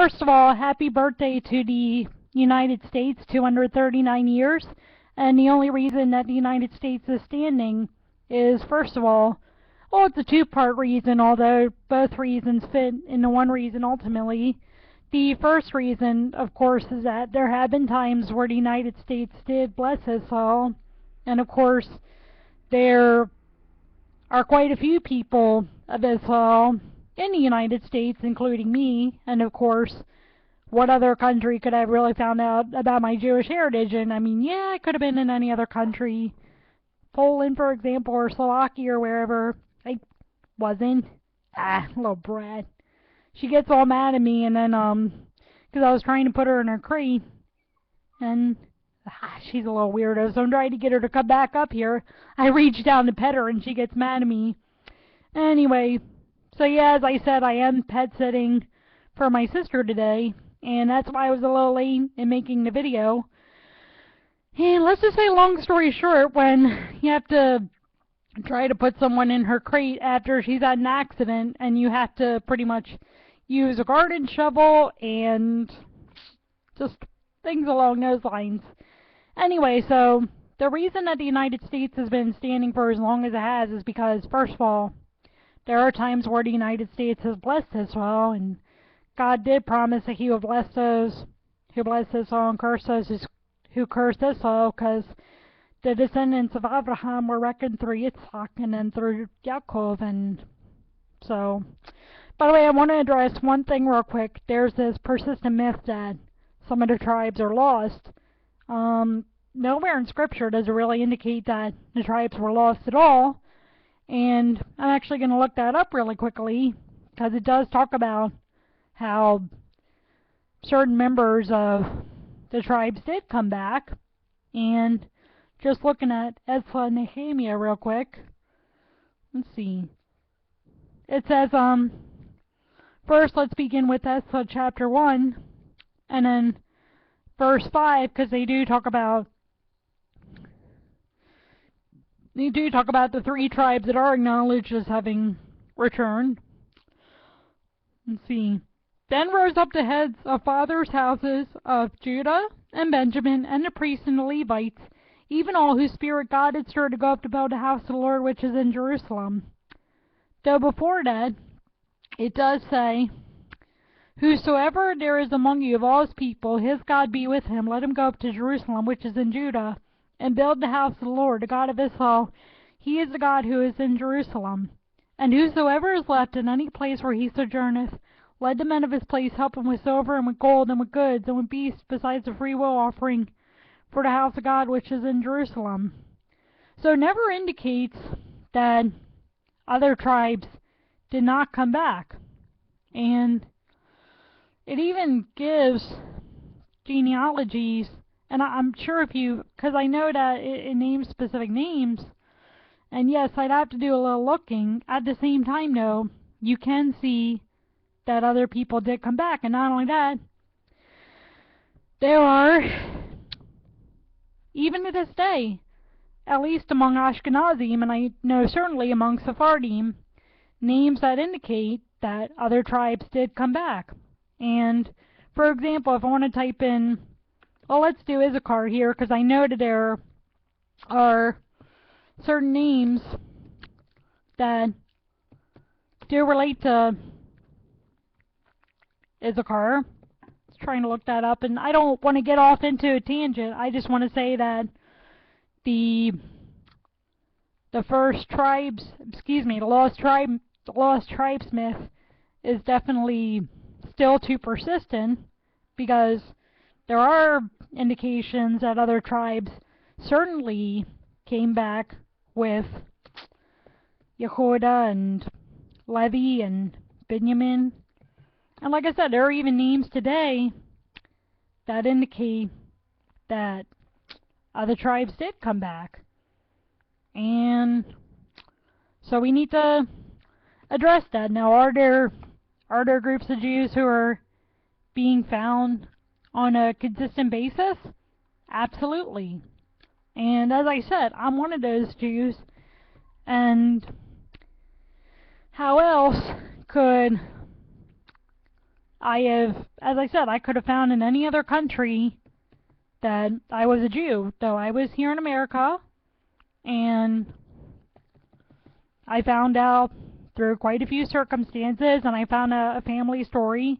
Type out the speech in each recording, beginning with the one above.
first of all, happy birthday to the United States, 239 years. And the only reason that the United States is standing is, first of all, well, it's a two-part reason, although both reasons fit into one reason ultimately. The first reason, of course, is that there have been times where the United States did bless us all, and of course, there are quite a few people of Israel in the United States, including me, and of course, what other country could I have really found out about my Jewish heritage? And I mean, yeah, I could have been in any other country, Poland, for example, or Slovakia, or wherever. I wasn't. Little brat. She gets all mad at me, and then, because I was trying to put her in her crate, and she's a little weirdo, so I'm trying to get her to come back up here. I reach down to pet her, and she gets mad at me. Anyway, so yeah, as I said, I am pet sitting for my sister today, and that's why I was a little late in making the video. And let's just say, long story short, when you have to try to put someone in her crate after she's had an accident, and you have to pretty much use a garden shovel and just things along those lines. Anyway, so the reason that the United States has been standing for as long as it has is because, first of all, there are times where the United States has blessed Israel, and God did promise that He would bless those who bless Israel and curse those who curse Israel, because the descendants of Abraham were reckoned through Yitzhak and then through Yaakov. And so, by the way, I want to address one thing real quick. There's this persistent myth that some of the tribes are lost. Nowhere in Scripture does it really indicate that the tribes were lost at all. And I'm actually going to look that up really quickly, because it does talk about how certain members of the tribes did come back. And just looking at Ezra and Nehemiah real quick, let's see. It says, first let's begin with Ezra chapter 1, and then verse 5, because they do talk about the three tribes that are acknowledged as having returned. Let's see. Then rose up the heads of fathers' houses of Judah and Benjamin, and the priests and the Levites, even all whose spirit God had stirred to go up to build the house of the Lord which is in Jerusalem. Though before that, it does say, whosoever there is among you of all his people, his God be with him, let him go up to Jerusalem which is in Judah, and build the house of the Lord, the God of Israel. He is the God who is in Jerusalem. And whosoever is left in any place where he sojourneth, let the men of his place help him with silver and with gold and with goods and with beasts, besides the freewill offering for the house of God which is in Jerusalem. So it never indicates that other tribes did not come back. And it even gives genealogies, and I'm sure if you, because I know that it names specific names, and yes, I'd have to do a little looking. At the same time, though, you can see that other people did come back, and not only that, there are, even to this day, at least among Ashkenazim, and I know certainly among Sephardim, names that indicate that other tribes did come back. And, for example, if I want to type in, well, let's do Issachar here, because I know that there are certain names that do relate to Issachar. Just trying to look that up, and I don't want to get off into a tangent. I just want to say that the first tribes, the lost tribes myth is definitely still too persistent, because there are indications that other tribes certainly came back with Yehuda and Levi and Benjamin. And like I said, there are even names today that indicate that other tribes did come back. And so we need to address that. Now, are there groups of Jews who are being found on a consistent basis? Absolutely. And as I said, I'm one of those Jews, and how else could as I said, I could have found in any other country that I was a Jew, though I was here in America, and I found out through quite a few circumstances, and I found a family story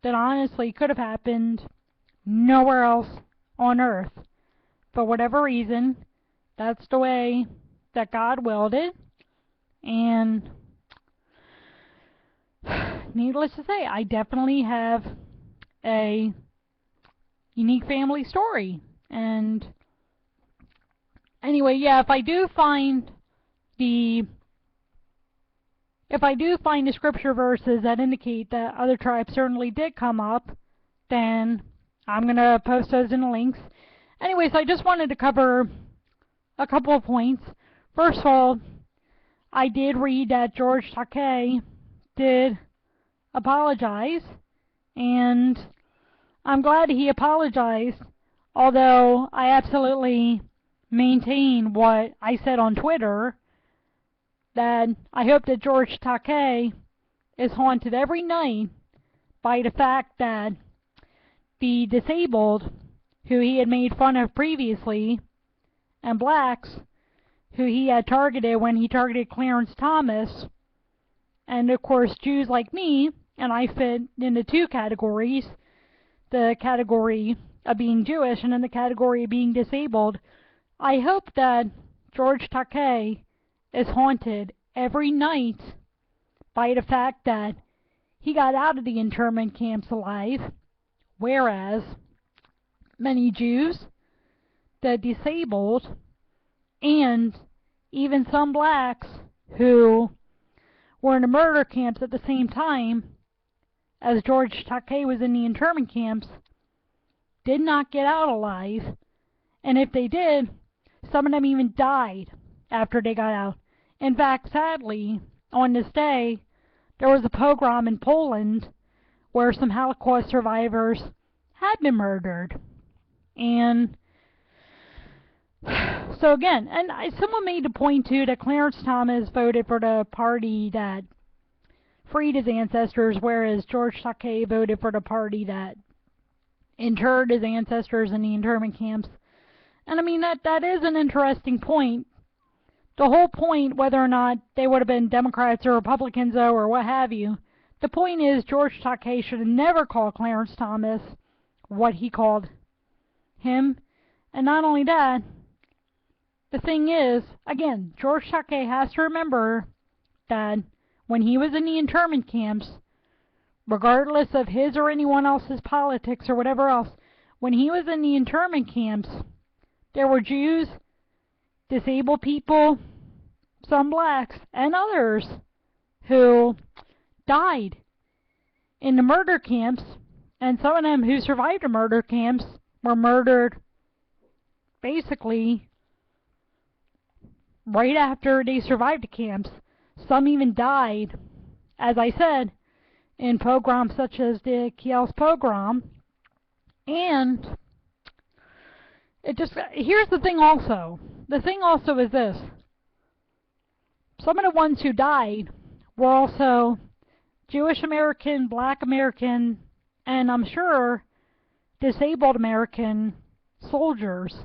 that honestly could have happened nowhere else on earth. For whatever reason, that's the way that God willed it, and needless to say, I definitely have a unique family story. And anyway, yeah, if I do find the scripture verses that indicate that other tribes certainly did come up, then I'm going to post those in the links. Anyways, I just wanted to cover a couple of points. First of all, I did read that George Takei did apologize, and I'm glad he apologized, although I absolutely maintain what I said on Twitter, that I hope that George Takei is haunted every night by the fact that the disabled, who he had made fun of previously, and blacks, who he had targeted when he targeted Clarence Thomas, and of course Jews like me, and I fit into two categories, the category of being Jewish and then the category of being disabled. I hope that George Takei is haunted every night by the fact that he got out of the internment camps alive, whereas many Jews, the disabled, and even some blacks who were in the murder camps at the same time as George Takei was in the internment camps, did not get out alive, and if they did, some of them even died after they got out. In fact, sadly, on this day, there was a pogrom in Poland where some Holocaust survivors had been murdered. And so again, and someone made the point too that Clarence Thomas voted for the party that freed his ancestors, whereas George Takei voted for the party that interred his ancestors in the internment camps. And I mean, that is an interesting point. The whole point, whether or not they would have been Democrats or Republicans, though, or what have you, the point is George Takei should have never called Clarence Thomas what he called him. And not only that, the thing is, again, George Takei has to remember that when he was in the internment camps, regardless of his or anyone else's politics or whatever else, when he was in the internment camps, there were Jews, disabled people, some blacks, and others who died in the murder camps, and some of them who survived the murder camps were murdered basically right after they survived the camps. Some even died, as I said, in pogroms such as the Kielce pogrom. And here's the thing also. The thing also is this. Some of the ones who died were also Jewish American, Black American, and I'm sure disabled American soldiers.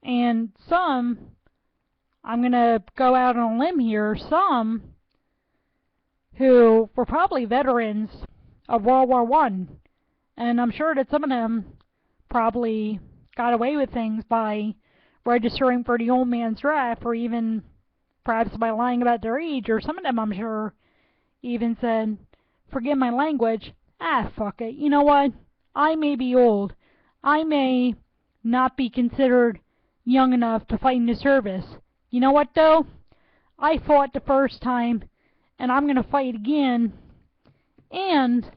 And some, I'm going to go out on a limb here, some who were probably veterans of World War I. And I'm sure that some of them probably got away with things by registering for the old man's draft, or even perhaps by lying about their age, or some of them, I'm sure, even said, forgive my language, fuck it, you know what, I may be old, I may not be considered young enough to fight in the service. You know what, though? I fought the first time, and I'm going to fight again. And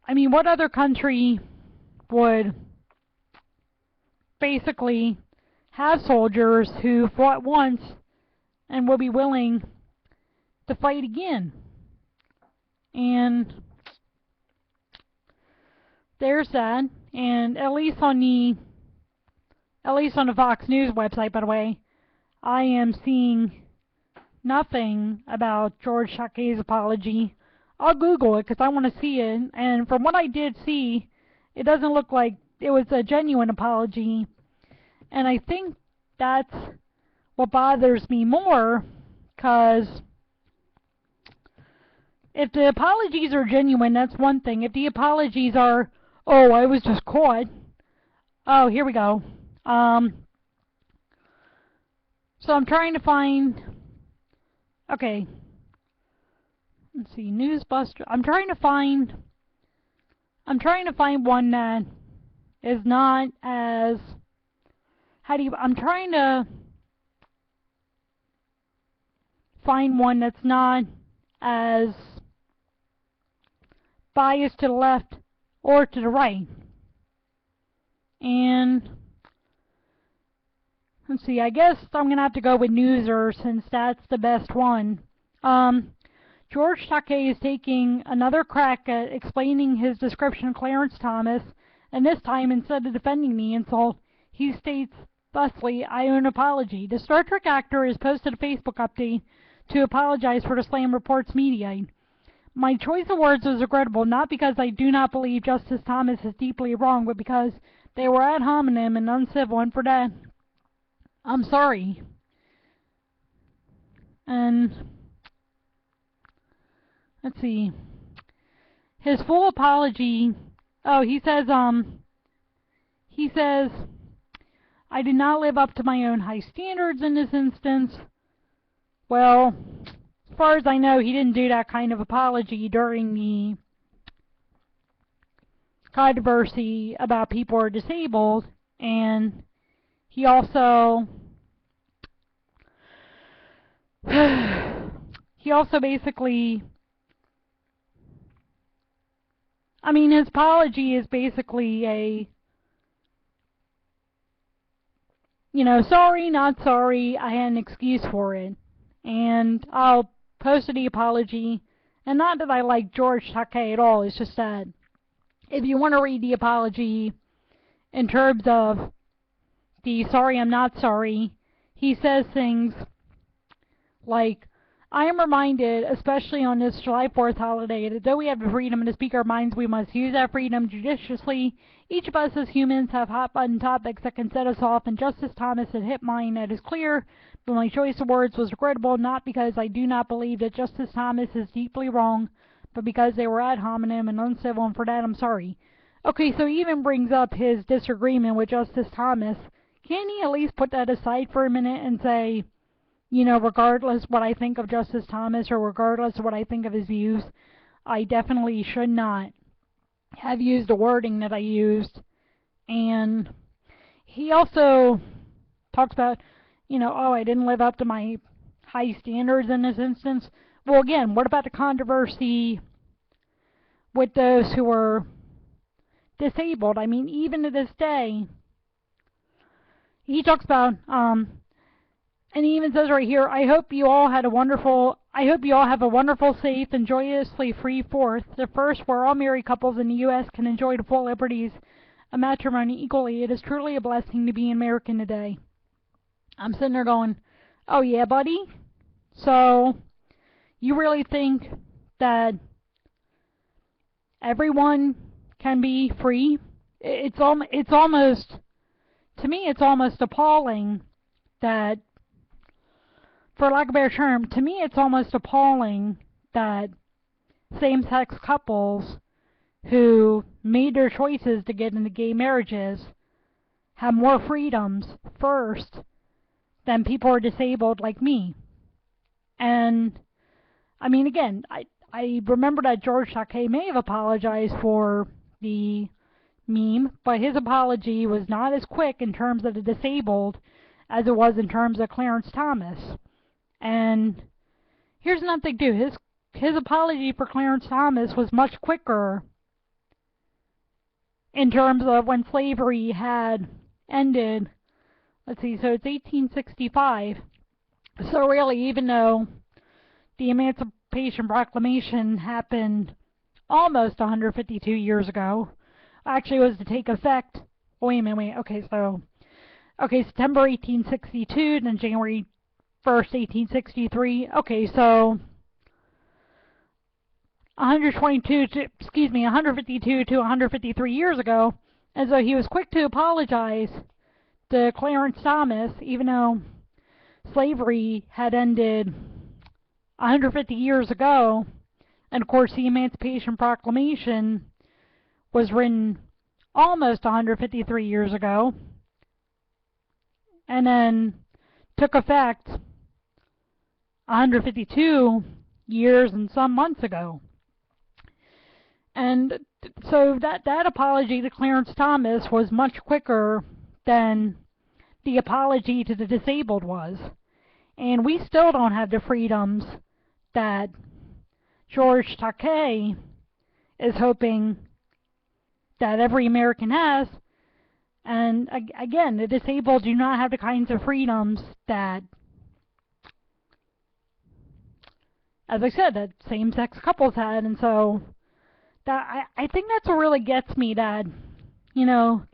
I mean, what other country would basically have soldiers who fought once and will be willing to fight again? And there's that. And at least on the Fox News website, by the way, I am seeing nothing about George Takei's apology, I'll Google it because I want to see it. And from what I did see, it doesn't look like it was a genuine apology. And I think that's what bothers me more, because if the apologies are genuine, that's one thing. If the apologies are, oh, I was just caught. Oh, here we go. So I'm trying to find, okay, let's see, Newsbuster. I'm trying to find one that is not as, I'm trying to find one that's not as biased to the left or to the right. And let's see, I guess I'm going to have to go with Newser since that's the best one. George Takei is taking another crack at explaining his description of Clarence Thomas, and this time, instead of defending the insult, he states, thusly, I owe an apology. The Star Trek actor has posted a Facebook update to apologize for the slam reports media. My choice of words was regrettable, not because I do not believe Justice Thomas is deeply wrong, but because they were ad hominem and uncivil, and for that, I'm sorry. And let's see. His full apology. Oh, he says, I did not live up to my own high standards in this instance. Well, as far as I know, he didn't do that kind of apology during the controversy about people who are disabled, and he also basically, I mean, his apology is basically a, sorry, not sorry, I had an excuse for it. And I'll post the apology. And not that I like George Takei at all, it's just that if you want to read the apology in terms of the sorry, I'm not sorry, he says things like, I am reminded, especially on this July 4th holiday, that though we have the freedom to speak our minds, we must use that freedom judiciously. Each of us as humans have hot-button topics that can set us off, and Justice Thomas had hit mine, that is clear, but my choice of words was regrettable, not because I do not believe that Justice Thomas is deeply wrong, but because they were ad hominem and uncivil, and for that I'm sorry. Okay, so he even brings up his disagreement with Justice Thomas. Can't he at least put that aside for a minute and say, regardless what I think of Justice Thomas or regardless of what I think of his views, I definitely should not have used the wording that I used. And he also talks about, oh, I didn't live up to my high standards in this instance. Well, again, what about the controversy with those who were disabled? I mean, even to this day, he talks about, and he even says right here, I hope you all have a wonderful, safe, and joyously free 4th, the first where all married couples in the U.S. can enjoy the full liberties of matrimony equally. It is truly a blessing to be an American today. I'm sitting there going, oh yeah, buddy? So, you really think that everyone can be free? It's almost, to me, it's almost appalling that, for lack of a better term, to me it's almost appalling that same-sex couples who made their choices to get into gay marriages have more freedoms first than people who are disabled like me. And, I mean, again, I remember that George Takei may have apologized for the meme, but his apology was not as quick in terms of the disabled as it was in terms of Clarence Thomas. And here's another thing too, his apology for Clarence Thomas was much quicker in terms of when slavery had ended. Let's see, so it's 1865. So really, even though the Emancipation Proclamation happened almost 152 years ago, actually was to take effect, okay, September 1862, then January 1st, 1863. Okay, so 152 to 153 years ago, and so he was quick to apologize to Clarence Thomas, even though slavery had ended 150 years ago, and of course the Emancipation Proclamation was written almost 153 years ago, and then took effect 152 years and some months ago. And so that apology to Clarence Thomas was much quicker than the apology to the disabled was. And we still don't have the freedoms that George Takei is hoping that every American has. And again, the disabled do not have the kinds of freedoms that, as I said, that same-sex couples had. And so that I think that's what really gets me, that, you know,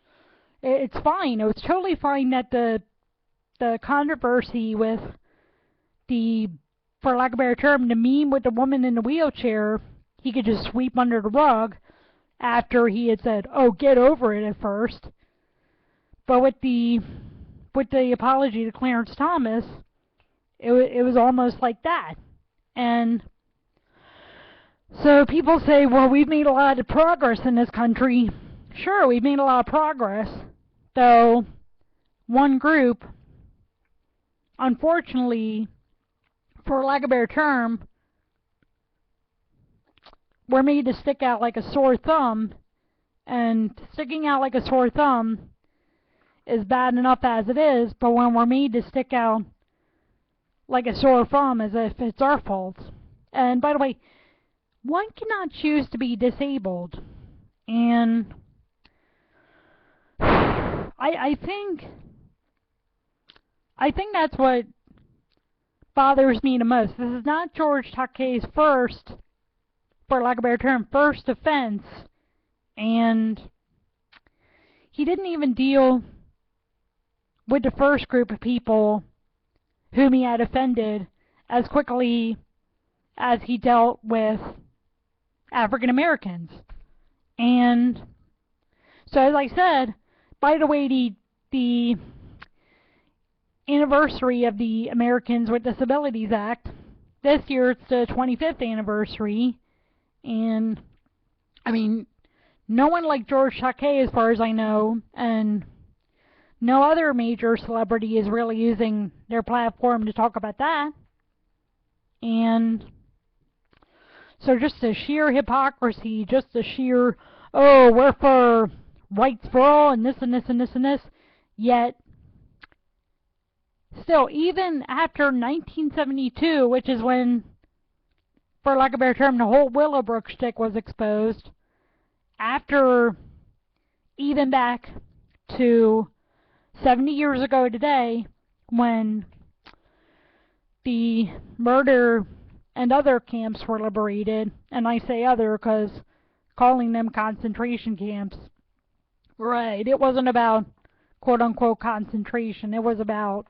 it's fine. It's totally fine that the controversy with the, for lack of a better term, the meme with the woman in the wheelchair, he could just sweep under the rug after he had said, "Oh, get over it," at first. But with the apology to Clarence Thomas, it was almost like that. And so people say, well, we've made a lot of progress in this country. Sure, we've made a lot of progress, though one group, unfortunately, for lack of a better term, were made to stick out like a sore thumb, and sticking out like a sore thumb is bad enough as it is, but when we're made to stick out like a sore thumb as if it's our fault. And by the way, one cannot choose to be disabled, and I think that's what bothers me the most. This is not George Takei's first, for lack of a better term, first offense, and he didn't even deal with the first group of people whom he had offended as quickly as he dealt with African Americans. And so, as I said, by the way, the anniversary of the Americans with Disabilities Act, this year it's the 25th anniversary, and I mean, no one like George Takei, as far as I know, and no other major celebrity is really using their platform to talk about that. And so just the sheer hypocrisy, just the sheer, oh, we're for rights for all and this and this and this and this, yet still, even after 1972, which is when, for lack of a better term, the whole Willowbrook shtick was exposed, after even back to 70 years ago today, when the murder and other camps were liberated, and I say other because calling them concentration camps, right, it wasn't about quote-unquote concentration, it was about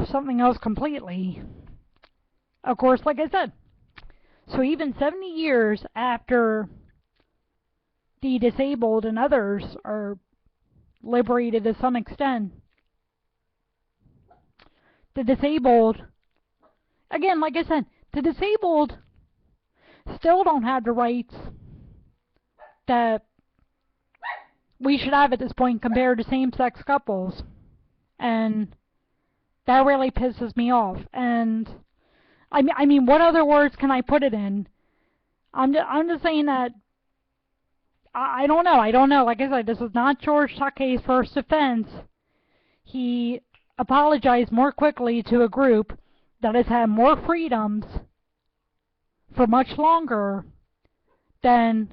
something else completely. Of course, like I said, so even 70 years after the disabled and others are liberated to some extent, the disabled, again, like I said, the disabled still don't have the rights that we should have at this point compared to same-sex couples. And that really pisses me off. And I mean, what other words can I put it in? I'm just saying that I don't know. Like I said, this is not George Takei's first offense. He apologized more quickly to a group that has had more freedoms for much longer than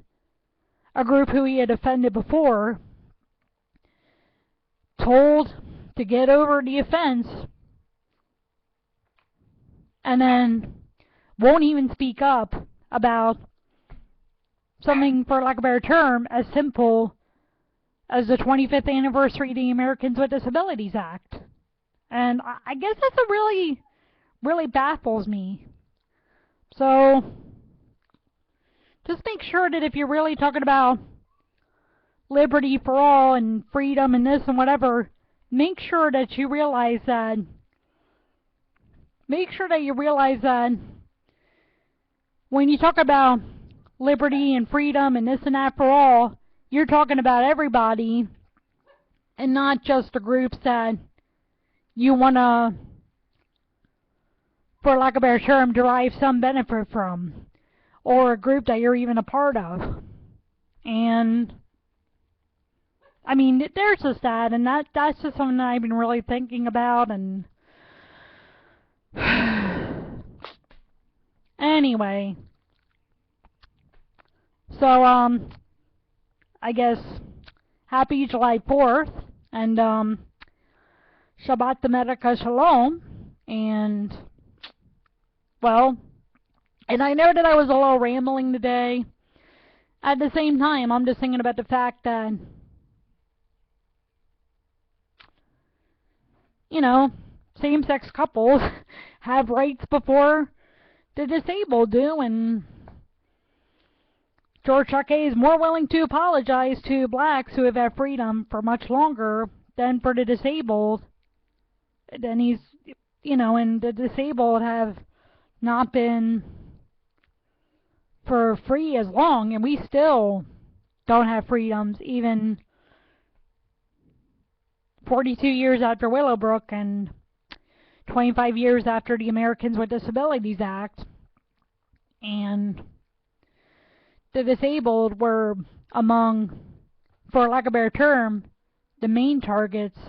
a group who he had offended before, told to get over the offense, and then won't even speak up about something, for lack of a better term, as simple as the 25th anniversary of the Americans with Disabilities Act. And I guess that's what really baffles me. So, just make sure that if you're really talking about liberty for all and freedom and this and whatever, make sure that you realize that when you talk about liberty and freedom and this and that for all, you're talking about everybody and not just the groups that you want to, for lack of a better term, derive some benefit from, or a group that you're even a part of. And I mean, there's just that, and that's just something that I've been really thinking about. And anyway, so I guess happy July 4th, and Shabbat America Shalom, and well, and I know that I was a little rambling today. At the same time, I'm just thinking about the fact that, you know, same-sex couples have rights before the disabled do, and George Takei is more willing to apologize to blacks who have had freedom for much longer than for the disabled. Then he's, and the disabled have not been for free as long, and we still don't have freedoms, even 42 years after Willowbrook and 25 years after the Americans with Disabilities Act. And the disabled were among, for lack of a better term, the main targets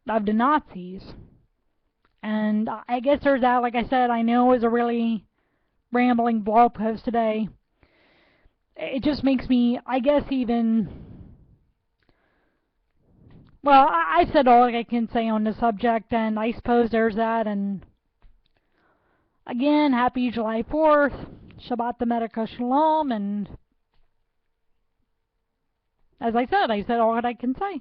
of the Nazis. And I guess there's that. Like I said, I know it was a really rambling blog post today. It just makes me, I guess, even... Well, I said all I can say on the subject, and I suppose there's that. And again, happy July 4th, Shabbat America Shalom, and as I said all that I can say.